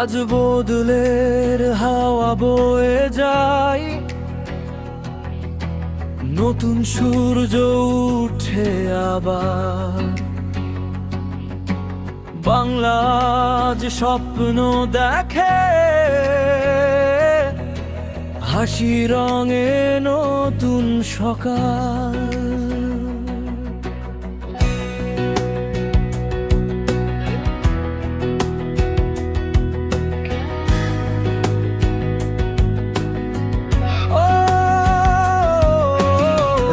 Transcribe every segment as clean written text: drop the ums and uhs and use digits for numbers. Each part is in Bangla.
আজ বদলের হাওয়া বয়ে যায়, নতুন সূর্য উঠে আবার। বাংলা আজ স্বপ্ন দেখে, হাসি রঙে নতুন সকাল।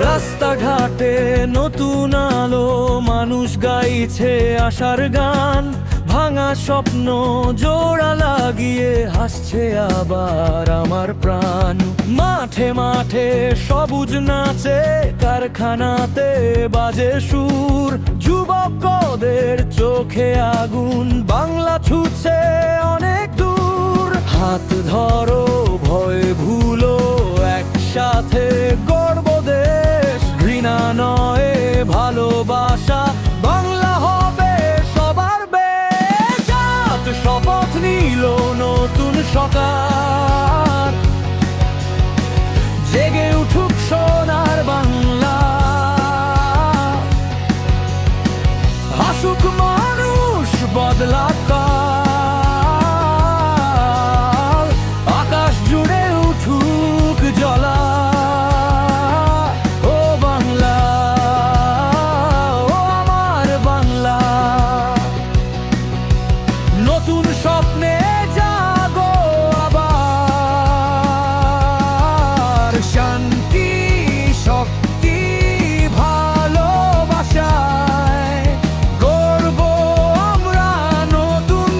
রাস্তাঘাটে নতুন আলো, মানুষ গাইছে আশার গান। ভাঙা স্বপ্ন জোড়া লাগিয়ে হাসছে আবার আমার প্রাণ। মাঠে মাঠে সবুজ নাচে, কারখানাতে বাজে সুর। যুবকদের চোখে আগুন, বাংলা ছুটছে অনেক দূর। হাত ধরো, ভয় ভুলো, একসাথে গর্ব দেশ। ঘৃণা নয় ভালোবাসা, বাংলা হবে সবার বেশ। আজ শপথ নিল নতুন সকাল, জেগে উঠুক সোনার বাংলা। হাসুক মানুষ, বদলাক কাল। আকাশ জুড়ে উঠুক জ্বলা। নতুন স্বপ্নে জাগো আবার। শান্তি, শক্তি, ভালোবাসায় গর্ব আমরা নতুন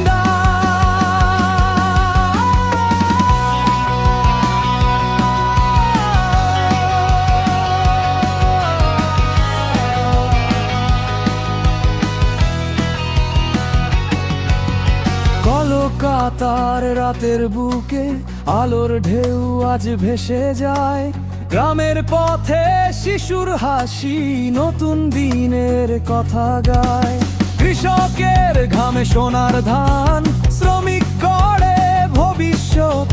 কলকাতার রাতের বুকে আলোর ঢেউ আজ ভেসে যায়। গ্রামের পথে শিশুর হাসি নতুন দিনের কথা গায়। কৃষকের ঘামে সোনার ধান, শ্রমিক গড়ে ভবিষ্যৎ।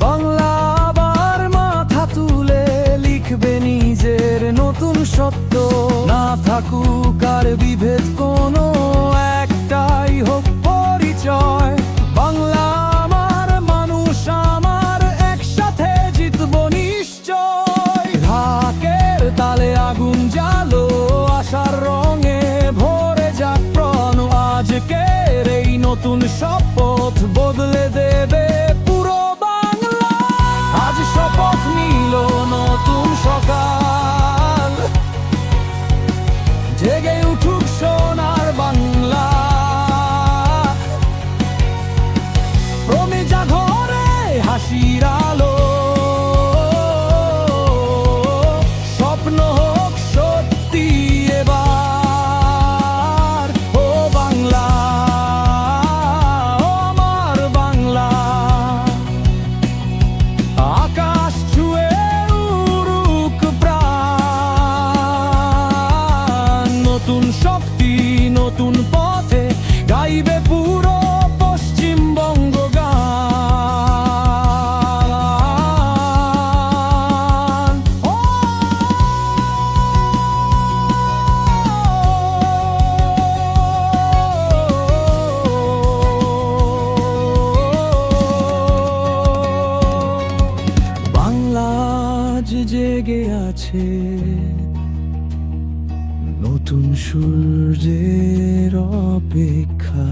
বাংলা আবার মাথা তুলে লিখবে নিজের নতুন সত্য। না থাকুক আর বিভেদ কোনো, একটাই হোক পরিচয়। বাংলা আমার, মানুষ আমার, একসাথে জিতবো নিশ্চয়। ঢাকের তালে আগুন জ্বালো, আশার রঙে ভরে যাক প্রাণ। আজকের এই নতুন শপথ বদলে দেবে পুরো বাংলা। আজ শপথ নিল নতুন সকাল, জেগে উঠুক সোনার বাংলা। হাসির আলো, স্বপ্ন হোক সত্যি এবার। ও বাংলা, ও আমার বাংলা। আকাশ ছুঁয়ে উড়ুক প্রাণ। নতুন শক্তি, নতুন পথে গাইবে পুরো পশ্চিমবঙ্গ গান। বাংলা আজ জেগে আছে, নতুন সূর্যের অপেক্ষা।